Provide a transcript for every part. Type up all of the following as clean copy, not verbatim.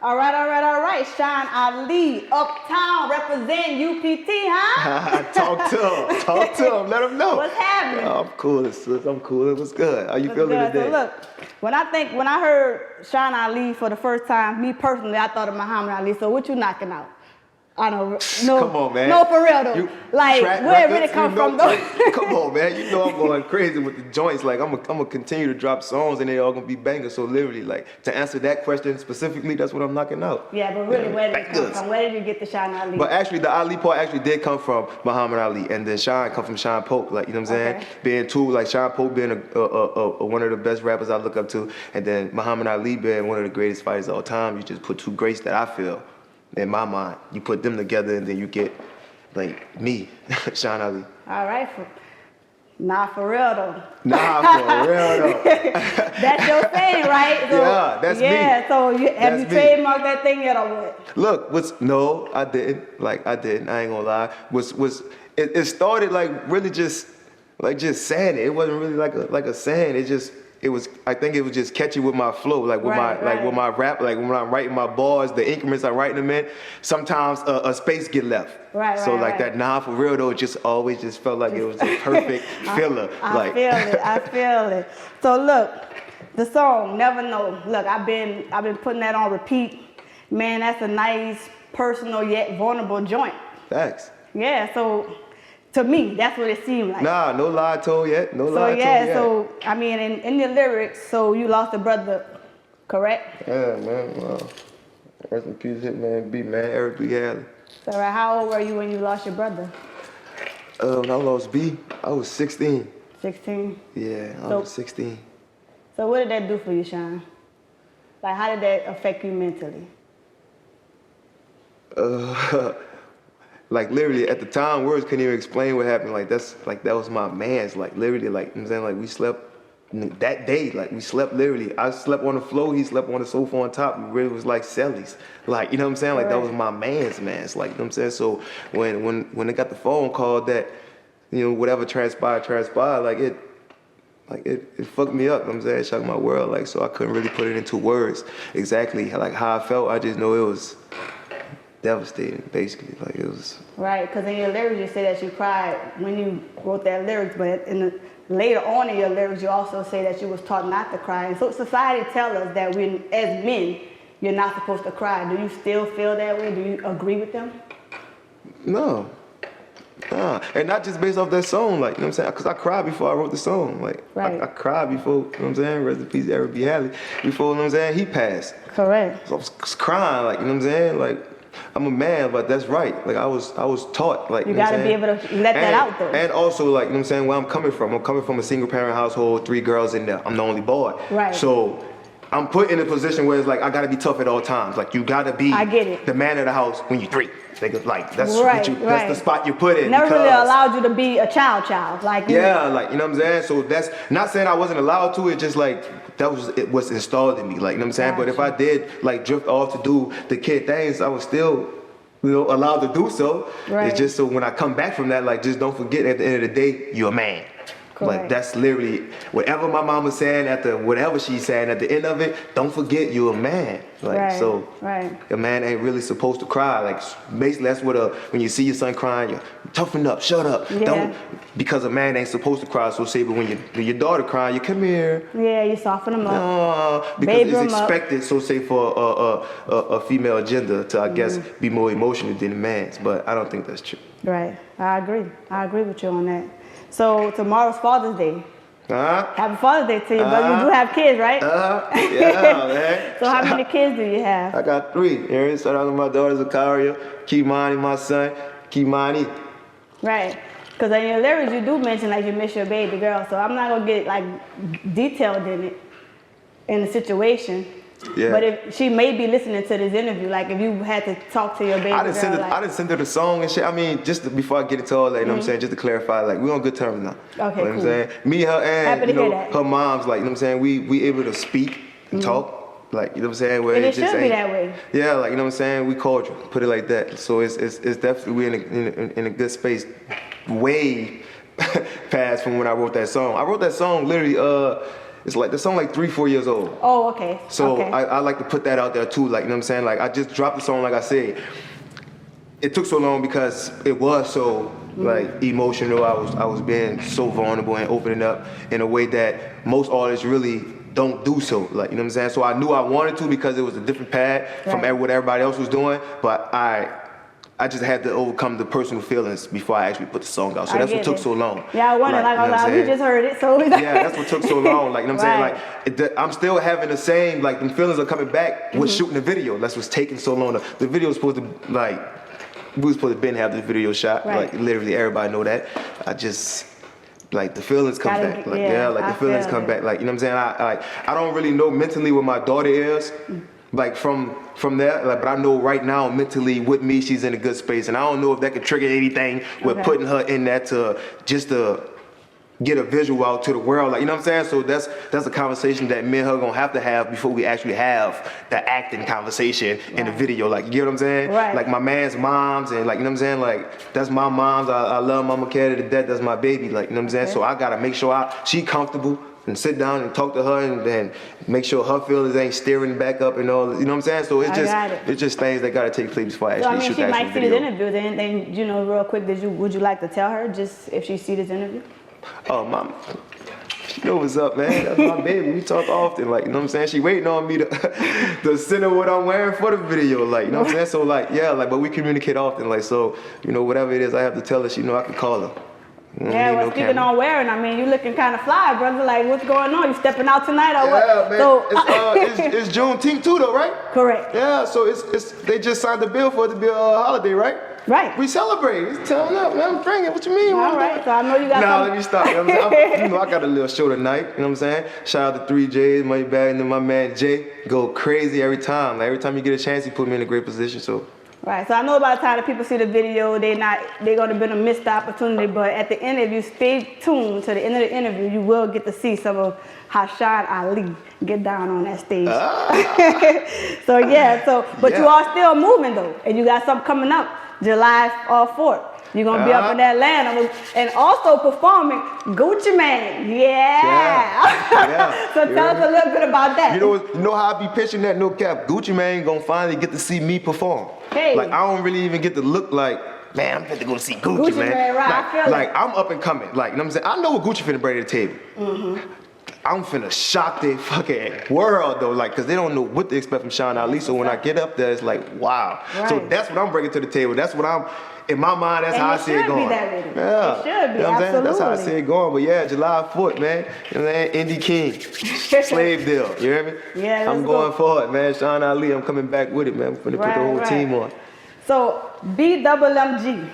All right. Shyne Ali, Uptown, represent UPT, huh? Talk to him, let him know. What's happening? Oh, I'm cool, sis. I'm cool. What's good? How you feeling today? So look, when I heard Shyne Ali for the first time, me personally, I thought of Muhammad Ali. So what you knocking out? I don't no. Come on, man. No, for real though. Like where it really come from though? Come on, man. You know I'm going crazy with the joints. Like I'm gonna continue to drop songs and they all gonna be bangers. So literally, like to answer that question specifically, that's what I'm knocking out. Yeah, but really, where did it come from? Where did you get the Shyne Ali? But actually, the Ali part actually did come from Muhammad Ali, and then Shyne come from Shyne Pope. Like you know what I'm saying? Being two, like Shyne Pope being one of the best rappers I look up to, and then Muhammad Ali being one of the greatest fighters of all time. You just put two greats that I feel. In my mind, you put them together and then you get like me, Shyne Ali. All right, nah, for real though. Nah, for real though. That's your thing, right? So, yeah, that's me. Yeah, so have you trademarked that thing yet or what? Look, no, I didn't. I ain't gonna lie. It started like really just saying it. It wasn't really like a saying. I think it was just catchy with my flow, like with with my rap, like when I'm writing my bars, the increments I'm writing them in, sometimes a space get left. So that nah for real though, it just always just felt like it was a perfect filler. I feel it. So look, the song Never Know. Look, I've been putting that on repeat. Man, that's a nice, personal yet vulnerable joint. Thanks. Yeah, so to me, that's what it seemed like. Nah, no lie told yet. No lie told yet. So I mean, in your lyrics, so you lost a brother, correct? Yeah, man. Wow. Rest in peace, Hitman B, man. Eric B. Hadley. So how old were you when you lost your brother? When I lost B, I was 16. 16? Yeah, I was 16. So what did that do for you, Shyne? Like, how did that affect you mentally? Like literally at the time, words couldn't even explain what happened. That was my man's. Like literally, like you know what I'm saying, like we slept that day. Like we slept literally. I slept on the floor. He slept on the sofa on top. We really was like cellies. Like you know what I'm saying. Like that was my man's. Like you know what I'm saying. So when they got the phone call that, you know, whatever transpired. Like it fucked me up. You know what I'm saying, it shocked my world. Like so I couldn't really put it into words exactly like how I felt. I just know it was devastating, basically. Like it was right, because in your lyrics you say that you cried when you wrote that lyrics, but later on in your lyrics you also say that you was taught not to cry. And so society tells us that when as men you're not supposed to cry. Do you still feel that way? Do you agree with them? No. And not just based off that song, like, you know what I'm saying? Because I cried before I wrote the song. Like, I cried before, you know what I'm saying? Rest in peace, Eric B. Hadley. Before, you know what I'm saying? He passed. Correct. So I was crying, like, you know what I'm saying? Like, I'm a man, but that's right. Like, I was taught, like, you gotta be able to let that out, though. And also, like, you know what I'm saying? Where I'm coming from a single parent household, 3 girls in there. I'm the only boy. Right. So I'm put in a position where it's like, I gotta be tough at all times. Like, you gotta be the man of the house when you're 3. Like that's that's the spot you put in. Never really allowed you to be a child. Like like you know what I'm saying. So that's not saying I wasn't allowed to. It just like that was it was installed in me. Like you know what I'm saying. But if I did like drift off to do the kid things, I was still allowed to do so. It's just so when I come back from that, like just don't forget at the end of the day, you're a man. Correct. Like that's literally whatever my mama saying after whatever she's saying at the end of it. Don't forget you're a man. Like so, a man ain't really supposed to cry. Like basically that's what when you see your son crying, you toughen up, shut up. Yeah. Don't because a man ain't supposed to cry. So say, but when your daughter crying, you come here. Yeah, you soften them up. Because baby it's expected. So say for a female gender to I guess be more emotional than a man's, but I don't think that's true. Right, I agree with you on that. So tomorrow's Father's Day. Happy Father's Day to you, but you do have kids, right? Yeah, man. So how many kids do you have? I got 3. Aaron, shout out to my daughter Zakaria, Kimani, my son, Kimani. Right, because in your lyrics you do mention like you miss your baby girl, so I'm not gonna get like detailed in the situation. Yeah. But if she may be listening to this interview, like if you had to talk to your baby girl, I didn't send her the song and shit. I mean, before I get into all that, you know what I'm saying, just to clarify, like we're on good terms now. Okay, you know cool. what I'm saying? Me, her, and her mom's like, you know what I'm saying, we able to speak and talk, like you know what I'm saying. Where and it just should be that way. Yeah, like you know what I'm saying. We cordial, put it like that. So it's definitely we in a good space, way past from when I wrote that song. I wrote that song literally It's like the song like 3-4 years old. Oh, okay. So okay. I like to put that out there too. Like, you know what I'm saying? Like, I just dropped the song. Like I said, it took so long because it was so like emotional. I was being so vulnerable and opening up in a way that most artists really don't do so. Like, you know what I'm saying? So I knew I wanted to because it was a different path from what everybody else was doing. But I just had to overcome the personal feelings before I actually put the song out. So that's what took so long. Yeah, I wondered, like, we just heard it, so. Yeah, that's what took so long. Like, you know what I'm saying? Like, I'm still having the same, like, the feelings are coming back with shooting the video. That's what's taking so long. The video was supposed to, like, we were supposed to have this video shot. Like, literally everybody know that. I just, like, the feelings come back. Like, the feelings come back. Like, you know what I'm saying? I don't really know mentally what my daughter is. Like from there, like, but I know right now mentally with me, she's in a good space, and I don't know if that could trigger anything with putting her in that to get a visual out to the world, like, you know what I'm saying? So that's a conversation that me and her gonna have to have before we actually have the acting conversation in the video, like, you get what I'm saying? Like my man's moms and, like, you know what I'm saying? Like, that's my mom's. I love Mama Caddy to death. That's my baby, like, you know what I'm saying? So I gotta make sure she comfortable and sit down and talk to her and then make sure her feelings ain't steering back up and all, you know what I'm saying? So it's just things that gotta take place before I actually shoot the actual video. So, I mean, she might see this interview, then, you know, real quick, would you like to tell her just if she see this interview? Oh, mom, she know what's up, man. That's my baby. We talk often, like, you know what I'm saying? She waiting on me to send her what I'm wearing for the video, like, you know what I'm saying? So, like, yeah, like, but we communicate often, like, so, you know, whatever it is I have to tell her, she know I can call her. Yeah, well, speaking on wearing, I mean, you looking kind of fly, brother. Like, what's going on? You stepping out tonight or what? Yeah, man. So, it's Juneteenth too, though, right? Correct. Yeah, so it's they just signed the bill for it to be a holiday, right? Right. We celebrate. It's turn up, man. I'm bringing. What you mean? All right. So I know you got. Let me stop. You know, I got a little show tonight. You know what I'm saying? Shout out to 3J's, Money Bag, and then my man Jay. Go crazy every time. Like, every time you get a chance, he put me in a great position. So. Right, so I know by the time that people see the video, they're going to be a missed opportunity, but at the end, if you stay tuned to the end of the interview, you will get to see some of how Shyne Ali get down on that stage. So you are still moving though, and you got something coming up July 4th. You're going to be up in Atlanta and also performing Gucci Mane. Yeah. So tell us a little bit about that. You know how I be pitching that, no cap? Gucci Mane going to finally get to see me perform. Hey. Like, I don't really even get to look like, man, I'm finna go see Gucci man. Right, like I'm up and coming. Like, you know what I'm saying? I know what Gucci finna bring to the table. I'm finna shock the fucking world though, like, cause they don't know what to expect from Shyne Ali. So when I get up there, it's like, wow. Right. So that's what I'm bringing to the table. That's what I'm, in my mind, that's how I see it going. Yeah, it should be. You know what I'm saying? That's how I see it going. But yeah, July 4th, man. You know what I'm saying? Indie King, Slave Deal. You hear me? Yeah, I'm going for it, man. Shyne Ali, I'm coming back with it, man. I'm finna put the whole team on. So BMMG.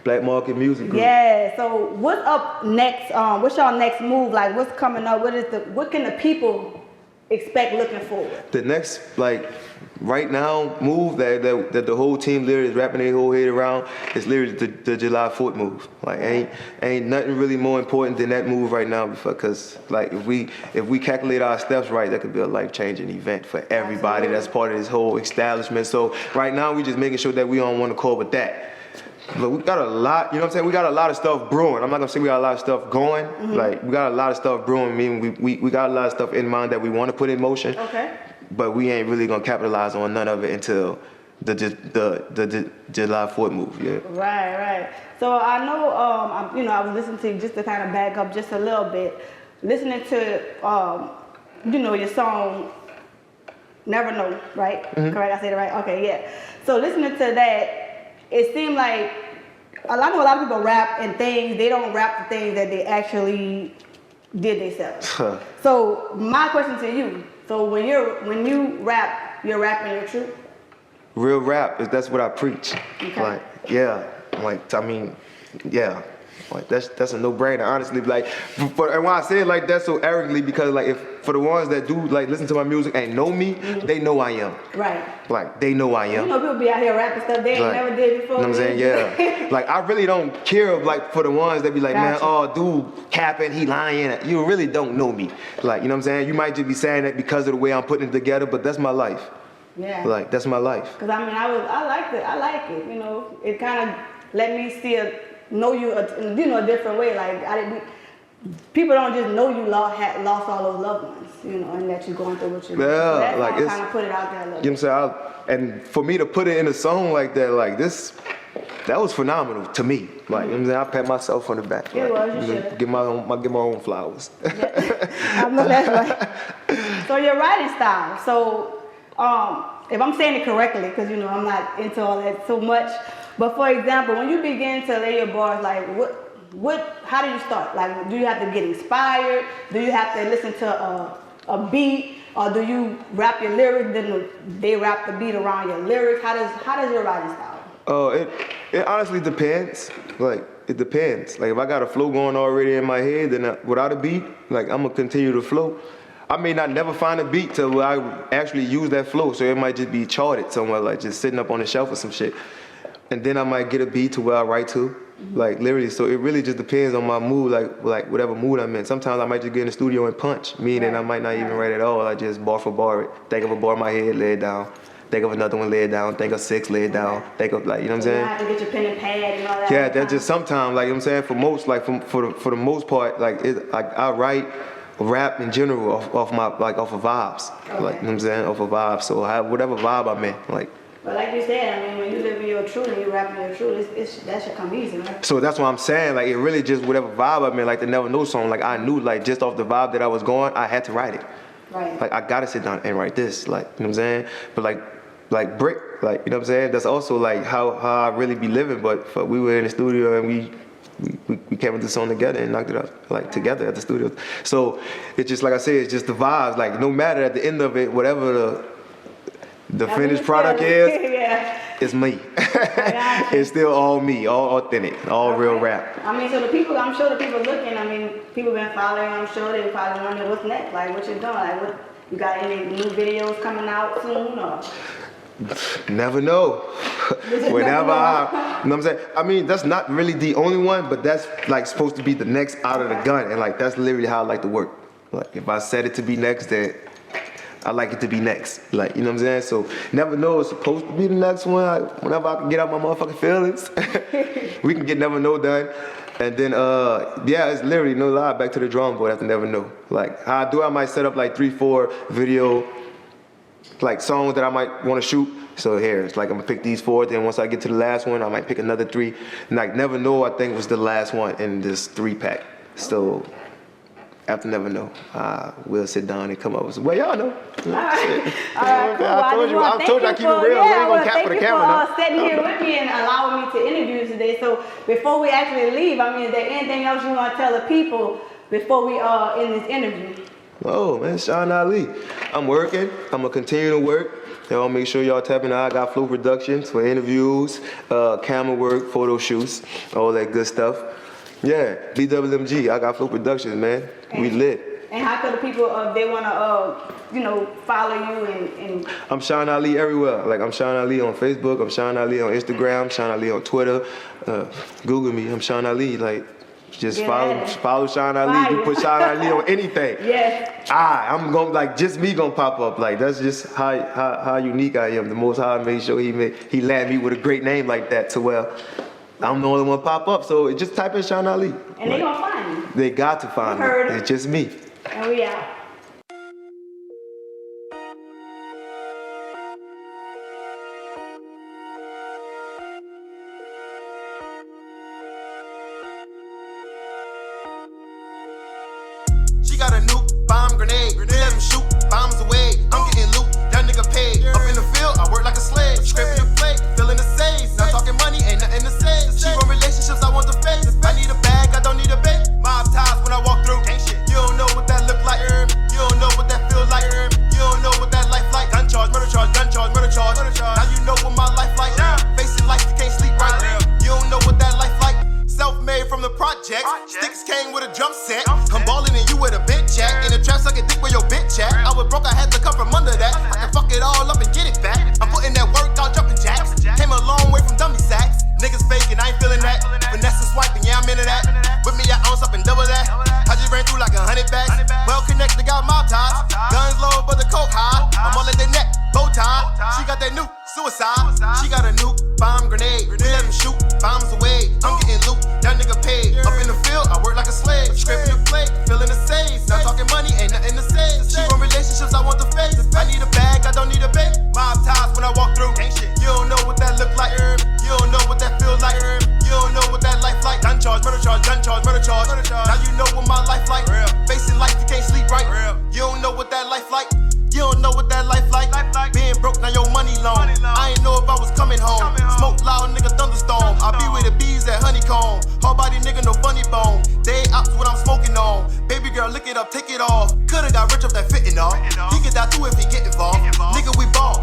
Black Market Music Group. Yeah. So what's up next? What's y'all next move? Like, what's coming up? What can the people expect looking forward? The next, like, right now move that the whole team literally is wrapping their whole head around is literally the July 4th move. Like, ain't nothing really more important than that move right now, because like if we calculate our steps right, that could be a life-changing event for everybody. That's part of this whole establishment. So right now we just making sure that we on one accord with that. But we got a lot, you know what I'm saying? We got a lot of stuff brewing. I'm not gonna say we got a lot of stuff going. Like, we got a lot of stuff brewing, meaning we got a lot of stuff in mind that we want to put in motion. Okay. But we ain't really gonna capitalize on none of it until the July 4th move. Yeah. Right. So I know, I was listening to you just to kind of back up just a little bit, listening to, your song, Never Know, right? Correct, I said it right? Okay, yeah. So listening to that, it seemed like I know a lot of people rap and things, they don't rap the things that they actually did themselves. So my question to you, so when you rap, you're rapping your truth? Real rap, that's what I preach. Okay. Like, yeah. Like, I mean, yeah. Like, that's a no-brainer, honestly. Like, and when I say it like that so arrogantly, because like, if for the ones that do like listen to my music and know me, they know I am. Right. Like, they know I am. You know, people be out here rapping stuff they ain't never did before. You know what I'm saying? Yeah. Like, I really don't care, like, for the ones that be like, man, oh, dude, capping, he lying. You really don't know me. Like, you know what I'm saying? You might just be saying that because of the way I'm putting it together, but that's my life. Yeah. Like, that's my life. Cause I mean, I like it. You know, it kind of let me know you, a different way. Like, people don't just know you lost all those loved ones, you know, and that you're going through what you're doing. Yeah, So that's like why I kind of put it out there a little. You know what I'm saying? And for me to put it in a song like that, like this, that was phenomenal to me. Like, you know what I'm saying? I pat myself on the back. It like, was, you should. Give my own flowers. I know that's right. So your writing style. So if I'm saying it correctly, because you know I'm not into all that so much, but for example, when you begin to lay your bars, like how do you start? Like, do you have to get inspired? Do you have to listen to a beat? Or do you rap your lyrics, then they rap the beat around your lyrics? How does your writing style? It honestly depends. Like, it depends. Like, if I got a flow going already in my head, then without a beat, like, I'm gonna continue to flow. I may not never find a beat till where I actually use that flow, so it might just be charted somewhere, like just sitting up on the shelf or some shit. And then I might get a beat to where I write to, like literally. So it really just depends on my mood, like whatever mood I'm in. Sometimes I might just get in the studio and punch, meaning I might not even write at all. I just bar for bar it. Think of a bar in my head, lay it down. Think of another one, lay it down. Think of 6, lay it down. Think of, like, you know what I'm saying? You have to get your pen and pad and all that. Yeah, that's just sometimes, like, you know what I'm saying? For most, like, for the most part, like, I write rap in general off of vibes. Okay. Like, you know what I'm saying? Off of vibes. So whatever vibe I'm in, like. But like you said, I mean, when you live in your truth and you rap in your truth, that should come easy, right? So that's what I'm saying. Like, it really just whatever vibe I'm in, like the Never Know song. Like, I knew, like, just off the vibe that I was going, I had to write it. Right. Like, I gotta sit down and write this. Like, you know what I'm saying? But like Brick, like, you know what I'm saying? That's also like how I really be living. But we were in the studio and we came with the song together and knocked it out, like, together at the studio. So it's just, like I said, it's just the vibes. Like, no matter at the end of it, whatever the finished product is, yeah. it's me. It's still all me, all authentic, all real rap. I mean, so I'm sure the people looking, I mean, people been following, I'm sure they probably wondering what's next, like what you doing, like you got any new videos coming out soon, or? Never know. Whenever you know what I'm saying? I mean, that's not really the only one, but that's like supposed to be the next out of the gun. And like, that's literally how I like to work. Like, if I set it to be next, then I like it to be next. Like, you know what I'm saying? So never know it's supposed to be the next one. Whenever I can get out my motherfucking feelings, we can get Never Know done. And then, yeah, it's literally, no lie, back to the drawing board after Never Know. Like, how I do, I might set up like 3-4 video, like, songs that I might want to shoot. So here, it's like, I'm gonna pick these 4, then once I get to the last one, I might pick another 3. And like, Never Know, I think, was the last one in this 3-pack. So after Never Know, we'll sit down and come up with some, well, y'all know. All right, cool. I told you I keep it real. We ain't gonna cap for the camera now. Thank you for sitting here with me and allowing me to interview you today. So before we actually leave, I mean, is there anything else you want to tell the people before we are in this interview? Oh, man, Shyne Ali. I'm working. I'm gonna continue to work. Y'all make sure y'all tap in. I got Flow Productions for interviews, camera work, photo shoots, all that good stuff. Yeah, BWMG. I got Flow Productions, man. We lit. And how could the people, they want to, follow you and... I'm Shyne Ali everywhere. Like, I'm Shyne Ali on Facebook. I'm Shyne Ali on Instagram. Shyne Ali on Twitter. Google me. I'm Shyne Ali. Like, just follow Shyne Ali. You put Shyne Ali on anything. Yes. I'm gonna, like, just me gonna pop up. Like, that's just how unique I am. The Most High made sure he landed me with a great name like that to where I'm the only one pop up. So just type in Shyne Ali. And they gonna find you. They got to find me. It's just me. And we out. She got a nuke, bomb, grenade. We let him shoot, bombs away. I'm getting loot, that nigga paid. Up in the field, I work like a slave. Scraping the plate, filling the safe. Not talking money, ain't nothing to say. She want relationships, I want the face. I need a bag, I don't need a bait. Mob ties when I walk through. You don't know what that look like. You don't know what that feel like. You don't know what that life like. Gun charge, murder charge, gun charge, murder charge. Now you know what my life like. Facing life, you can't sleep right. You don't know what that life like. Self-made from the projects. Sticks came with a drum set. I'm ballin' and you with a bitch at. In the trap, suck a dick where your bitch at. I was broke, I had to come from under that. I can fuck it all up and get it back. I'm putting that work out, jumping jacks. Came a long way from dummy sacks. Niggas faking, I ain't feeling that. Finesse and swiping, yeah, I'm into that. With me, I ounce up and double that. I just ran through like 100 bags. Well connected, got mob ties. Guns low, but the coke high. I'm all at their neck, bow tie. She got that new Suicide. She got a nuke, bomb grenade. We let him shoot, bombs away. I'm getting loot, that nigga paid. Up in the field, I work like a slave. Scraping the plate, filling the safe. Not talking money, ain't nothing to say. She want relationships, I want the face. I need a bag, I don't need a bait. Mob ties when I walk through. You don't know what that look like. You don't know what that feel like. You don't know what that life like. Gun charge, murder charge, gun charge, murder charge. Now you know what my life like. Facing life, you can't sleep right. You don't know what that life like. You don't know what that life like. Being broke, now your money long. I ain't know if I was coming home. Smoke loud, nigga, thunderstorm. I be with the bees at honeycomb. Hard body nigga, no funny bone. They ops what I'm smoking on. Baby girl, lick it up, take it off. Coulda got rich off that fitting off. He could die too if he get involved. Nigga, we ball.